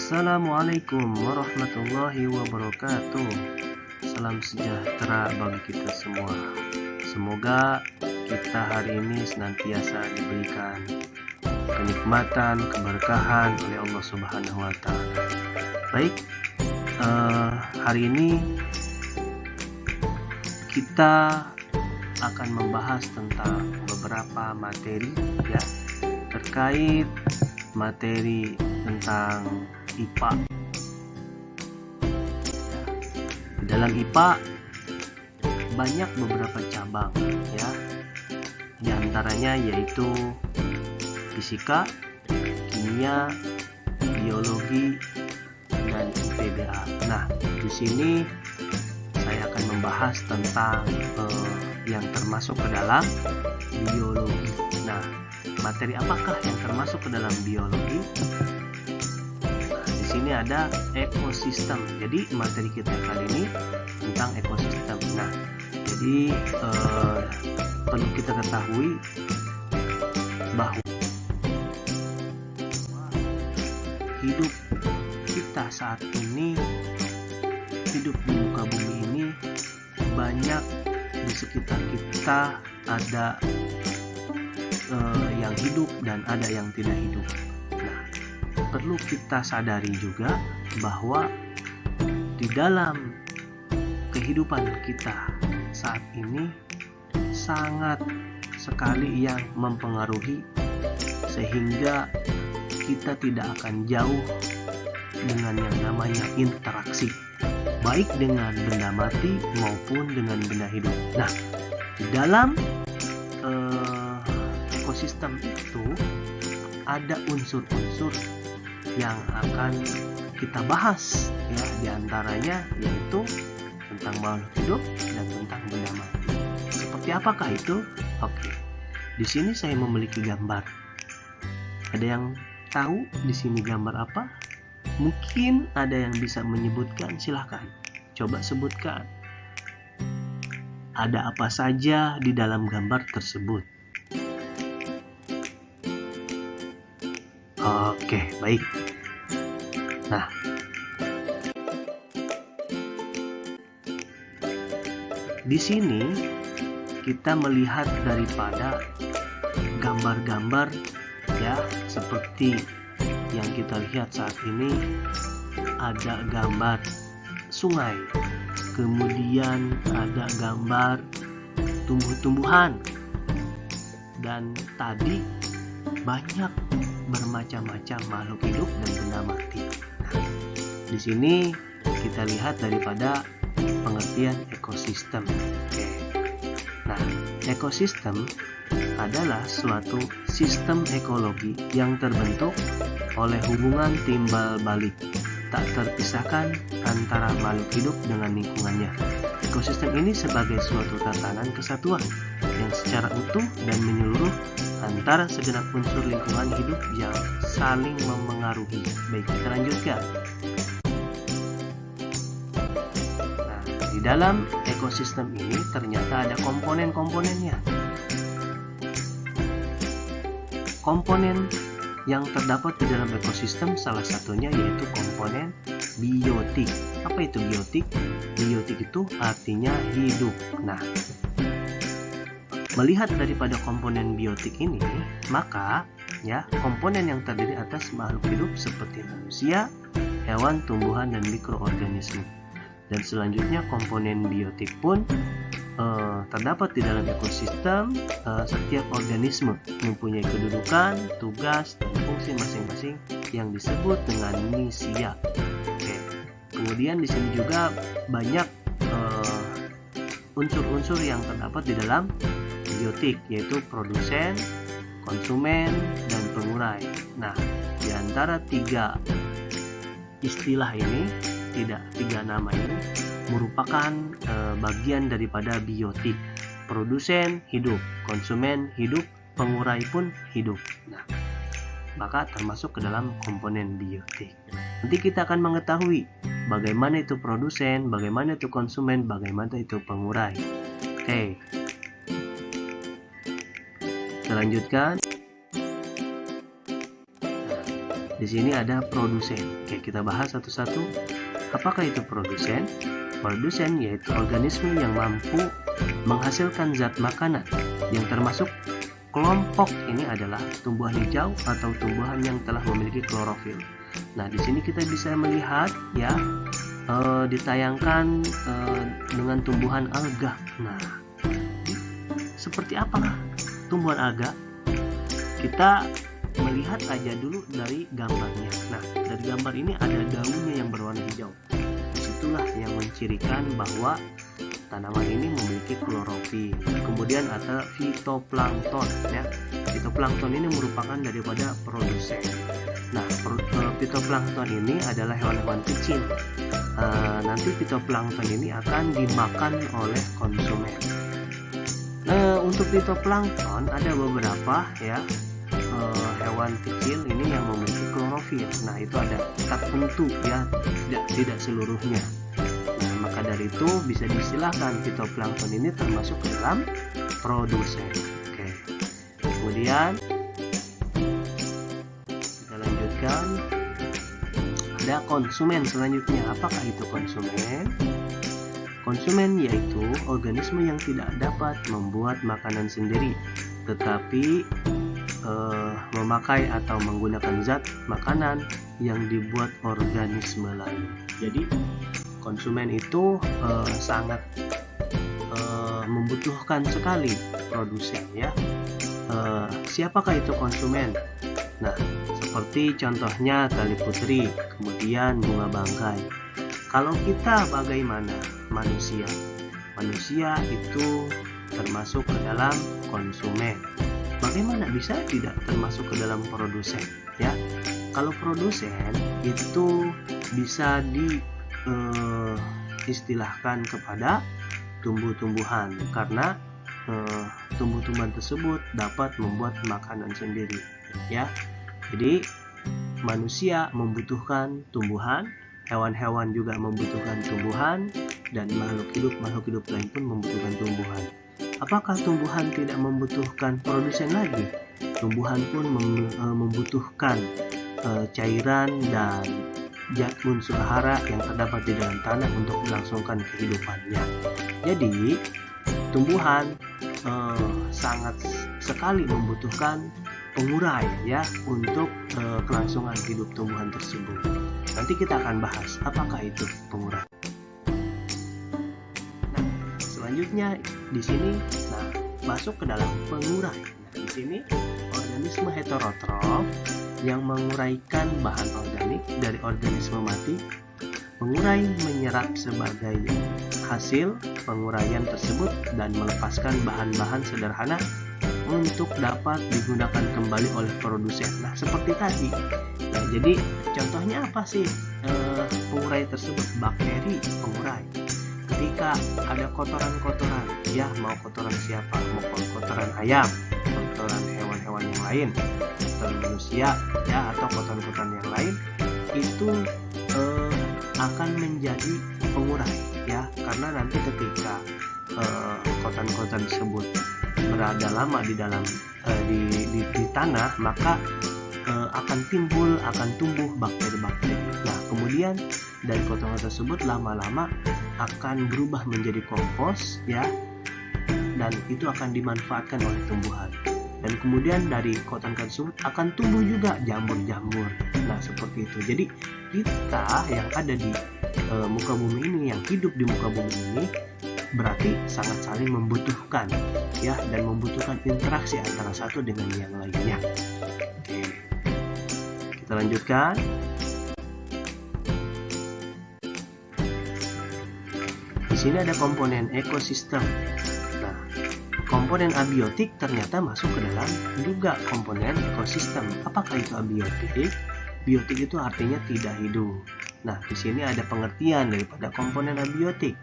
Assalamualaikum warahmatullahi wabarakatuh. Salam sejahtera bagi kita semua. Semoga kita hari ini senantiasa diberikan kenikmatan, keberkahan oleh Allah Subhanahu wa Ta'ala. Baik, hari ini kita akan membahas tentang beberapa materi ya terkait materi tentang IPA. Di dalam IPA banyak beberapa cabang ya. Di antaranya yaitu fisika, kimia, biologi, dan IPBA. Nah, di sini saya akan membahas tentang yang termasuk ke dalam biologi. Nah, materi apakah yang termasuk ke dalam biologi? Nah, di sini ada ekosistem. Jadi materi kita kali ini tentang ekosistem. Nah, jadi perlu kita ketahui bahwa hidup kita saat ini, hidup di muka bumi ini, banyak di sekitar kita ada yang hidup dan ada yang tidak hidup. Nah, perlu kita sadari juga bahwa di dalam kehidupan kita saat ini sangat sekali yang mempengaruhi sehingga kita tidak akan jauh dengan yang namanya interaksi, baik dengan benda mati maupun dengan benda hidup. Nah, di dalam ekosistem itu ada unsur-unsur yang akan kita bahas ya, diantaranya yaitu tentang makhluk hidup dan tentang benda mati. Seperti apakah itu? Oke, di sini saya memiliki gambar. Ada yang tahu di sini gambar apa? Mungkin ada yang bisa menyebutkan, silahkan coba sebutkan. Ada apa saja di dalam gambar tersebut? Oke, baik. Nah, di sini kita melihat daripada gambar-gambar ya, seperti yang kita lihat saat ini. Ada gambar sungai, kemudian ada gambar tumbuh-tumbuhan, dan tadi banyak bermacam-macam makhluk hidup dan benda mati. Nah, di sini kita lihat daripada pengertian ekosistem. Oke. Nah, ekosistem adalah suatu sistem ekologi yang terbentuk oleh hubungan timbal balik tak terpisahkan antara makhluk hidup dengan lingkungannya. Ekosistem ini sebagai suatu tatanan kesatuan yang secara utuh dan menyeluruh antara segenap unsur lingkungan hidup yang saling memengaruhi. Baik, kita lanjutkan. Nah, di dalam ekosistem ini ternyata ada komponen-komponennya. Komponen yang terdapat di dalam ekosistem salah satunya yaitu komponen biotik. Apa itu biotik? Biotik itu artinya hidup. Nah, melihat daripada komponen biotik ini, maka ya komponen yang terdiri atas makhluk hidup seperti manusia, hewan, tumbuhan, dan mikroorganisme. Dan selanjutnya komponen biotik pun terdapat di dalam ekosistem. Setiap organisme mempunyai kedudukan, tugas, dan fungsi masing-masing yang disebut dengan misia. Oke. Kemudian di sini juga banyak unsur-unsur yang terdapat di dalam biotik, yaitu produsen, konsumen, dan pengurai. Nah, di antara tiga istilah ini, tiga nama ini merupakan bagian daripada biotik. Produsen hidup, konsumen hidup, pengurai pun hidup. Nah, maka termasuk ke dalam komponen biotik. Nanti kita akan mengetahui bagaimana itu produsen, bagaimana itu konsumen, bagaimana itu pengurai. Oke, kita lanjutkan. Di di sini ada produsen. Oke, kita bahas satu-satu. Apakah itu produsen? Produsen yaitu organisme yang mampu menghasilkan zat makanan yang termasuk kelompok ini adalah tumbuhan hijau atau tumbuhan yang telah memiliki klorofil. Nah, di sini kita bisa melihat ya ditayangkan dengan tumbuhan alga. Nah, seperti apa tumbuhan alga? Kita melihat aja dulu dari gambarnya. Nah, dari gambar ini ada daunnya yang berwarna hijau. Disitulah yang mencirikan bahwa tanaman ini memiliki klorofil. Kemudian ada fitoplankton ya. Fitoplankton ini merupakan daripada produsen. Nah, fitoplankton ini adalah hewan-hewan kecil. Nanti fitoplankton ini akan dimakan oleh konsumen. Untuk fitoplankton ada beberapa ya hewan kecil ini yang memiliki klorofil. Nah, itu ada tertentu ya, tidak seluruhnya. Nah, maka dari itu bisa diistilahkan fitoplankton ini termasuk ke dalam produsen. Oke. Kemudian kita lanjutkan. Ada konsumen selanjutnya. Apakah itu konsumen? Konsumen yaitu organisme yang tidak dapat membuat makanan sendiri, tetapi memakai atau menggunakan zat makanan yang dibuat organisme lain. Jadi konsumen itu sangat membutuhkan sekali produsen ya. Siapakah itu konsumen? Nah, seperti contohnya tali putri, kemudian bunga bangkai. Kalau kita bagaimana? Manusia itu termasuk ke dalam konsumen. Bagaimana bisa tidak termasuk ke dalam produsen ya? Kalau produsen itu bisa diistilahkan kepada tumbuh-tumbuhan karena tumbuh-tumbuhan tersebut dapat membuat makanan sendiri ya. Jadi manusia membutuhkan tumbuhan, hewan-hewan juga membutuhkan tumbuhan, dan makhluk hidup lain pun membutuhkan tumbuhan. Apakah tumbuhan tidak membutuhkan produsen lagi? Tumbuhan pun membutuhkan cairan dan zat unsur hara yang terdapat di dalam tanah untuk melangsungkan kehidupannya. Jadi tumbuhan sangat sekali membutuhkan pengurai ya untuk kelangsungan hidup tumbuhan tersebut. Nanti kita akan bahas apakah itu pengurai. Nah, selanjutnya di sini masuk ke dalam pengurai. Nah, di sini organisme heterotrof yang menguraikan bahan organik dari organisme mati. Pengurai menyerap sebagai hasil penguraian tersebut dan melepaskan bahan-bahan sederhana untuk dapat digunakan kembali oleh produsen. Nah, seperti tadi. Nah, jadi contohnya apa sih pengurai tersebut? Bakteri pengurai. Ketika ada kotoran-kotoran, ya mau kotoran siapa? Mau kotoran ayam, kotoran hewan-hewan yang lain, kotoran manusia, ya atau kotoran-kotoran yang lain, itu akan menjadi pengurai, ya karena nanti ketika kotoran-kotoran tersebut berada lama di dalam di tanah, maka akan tumbuh bakteri-bakteri. Nah, kemudian dari kotoran tersebut lama-lama akan berubah menjadi kompos, ya, dan itu akan dimanfaatkan oleh tumbuhan. Dan kemudian dari kotoran tersebut akan tumbuh juga jamur-jamur. Nah, seperti itu. Jadi kita yang ada di muka bumi ini, yang hidup di muka bumi ini, berarti sangat saling membutuhkan, ya, dan membutuhkan interaksi antara satu dengan yang lainnya. Oke, kita lanjutkan. Di sini ada komponen ekosistem. Nah, komponen abiotik ternyata masuk ke dalam juga komponen ekosistem. Apakah itu abiotik? Biotik itu artinya tidak hidup. Nah, di sini ada pengertian daripada komponen abiotik.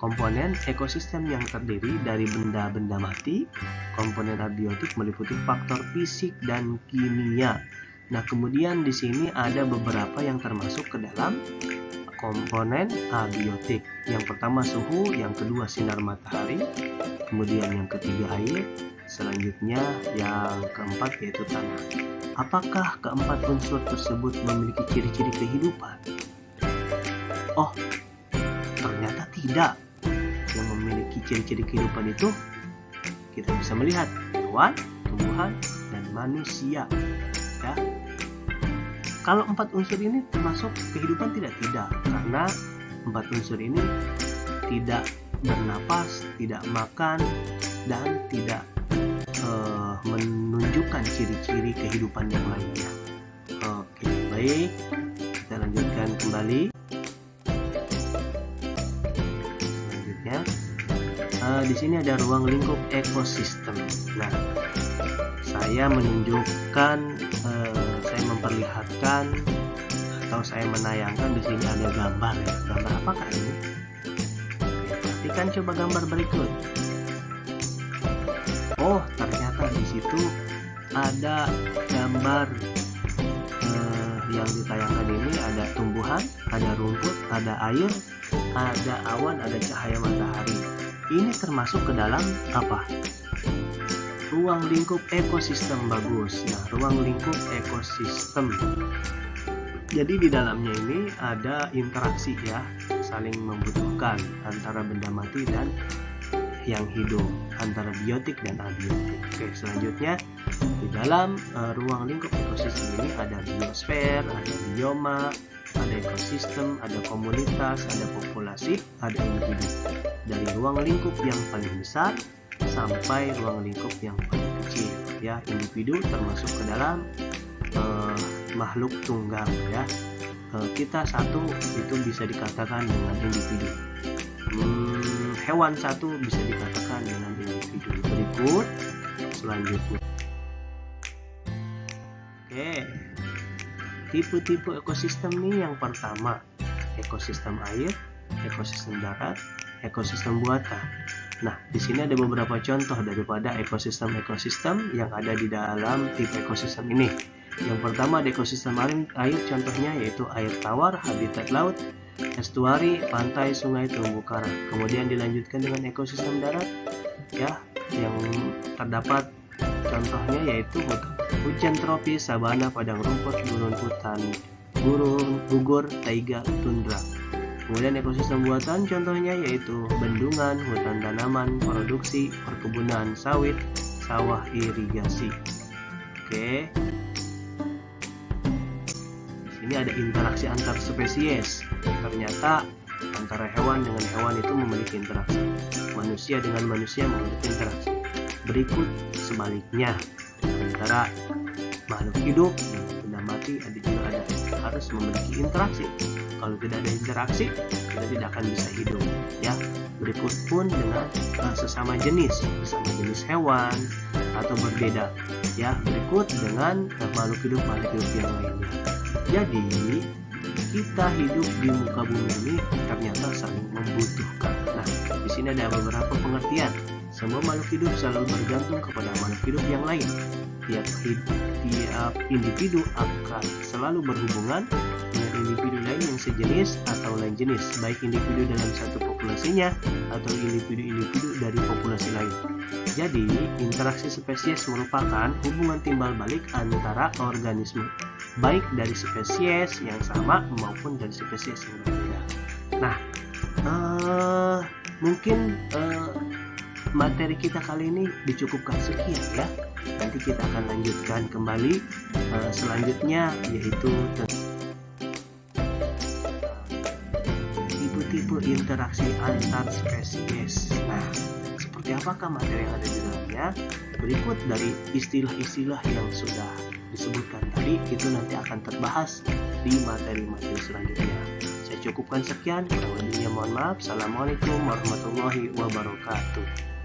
Komponen ekosistem yang terdiri dari benda-benda mati. Komponen abiotik meliputi faktor fisik dan kimia. Nah, kemudian di sini ada beberapa yang termasuk ke dalam komponen abiotik. Yang pertama suhu, yang kedua sinar matahari, kemudian yang ketiga air, selanjutnya yang keempat yaitu tanah. Apakah keempat unsur tersebut memiliki ciri-ciri kehidupan? Oh, ternyata tidak. Yang memiliki ciri-ciri kehidupan itu kita bisa melihat hewan, tumbuhan, dan manusia. Ya. Kalau empat unsur ini termasuk kehidupan tidak? Tidak, karena empat unsur ini tidak bernapas, tidak makan, dan tidak menunjukkan ciri-ciri kehidupan yang lainnya. Oke, baik, kita lanjutkan kembali. Selanjutnya, di sini ada ruang lingkup ekosistem. Nah, saya menunjukkan, saya memperlihatkan atau saya menayangkan di sini ada gambar ya. Gambar apakah ini? Perhatikan coba gambar berikut. Oh, ternyata di situ ada gambar yang ditayangkan ini ada tumbuhan, ada rumput, ada air, ada awan, ada cahaya matahari. Ini termasuk ke dalam apa? Ruang lingkup ekosistem. Bagus. Nah, ruang lingkup ekosistem. Jadi di dalamnya ini ada interaksi ya, saling membutuhkan antara benda mati dan yang hidup, antara biotik dan abiotik. Oke, selanjutnya di dalam ruang lingkup ekosistem ini ada biosfer, ada bioma, ada ekosistem, ada komunitas, ada populasi, ada individu. Dari ruang lingkup yang paling besar sampai ruang lingkup yang paling kecil ya, individu termasuk ke dalam makhluk tunggal ya. Kita satu itu bisa dikatakan dengan individu. Hewan satu bisa dikatakan dengan individu. Berikut selanjutnya. Oke, tipe-tipe ekosistem nih yang pertama, ekosistem air, ekosistem darat, ekosistem buatan. Nah, di sini ada beberapa contoh daripada ekosistem yang ada di dalam tipe ekosistem ini. Yang pertama ada ekosistem air, contohnya yaitu air tawar, habitat laut, estuari, pantai, sungai, terumbu karang. Kemudian dilanjutkan dengan ekosistem darat, ya, yang terdapat contohnya yaitu hujan tropis, sabana, padang rumput, gurun hutan, gugur, taiga, tundra. Kemudian ekosistem buatan contohnya yaitu bendungan, hutan tanaman, produksi, perkebunan sawit, sawah irigasi. Oke. Di sini ada interaksi antar spesies. Ternyata antara hewan dengan hewan itu memiliki interaksi. Manusia dengan manusia memiliki interaksi. Berikut sebaliknya, antara makhluk hidup dan benda mati harus memiliki interaksi. Kalau tidak ada interaksi, kita tidak akan bisa hidup ya. Berikut pun dengan sesama jenis hewan atau berbeda ya. Berikut dengan makhluk hidup yang lainnya. Jadi kita hidup di muka bumi ini ternyata saling membutuhkan. Nah, di sini ada beberapa pengertian. Semua makhluk hidup selalu bergantung kepada makhluk hidup yang lain. Tiap individu akan selalu berhubungan dengan individu lain yang sejenis atau lain jenis, baik individu dalam satu populasinya atau individu-individu dari populasi lain. Jadi, interaksi spesies merupakan hubungan timbal balik antara organisme, baik dari spesies yang sama maupun dari spesies yang berbeda. Nah, mungkin materi kita kali ini dicukupkan sekian ya. Nanti kita akan lanjutkan kembali selanjutnya, yaitu tipe-tipe interaksi antar spesies. Nah, seperti apakah materi yang ada di dalamnya? Berikut dari istilah-istilah yang sudah disebutkan tadi, itu nanti akan terbahas di materi-materi selanjutnya. Saya cukupkan sekian, kurang lebihnya mohon maaf. Assalamualaikum warahmatullahi wabarakatuh.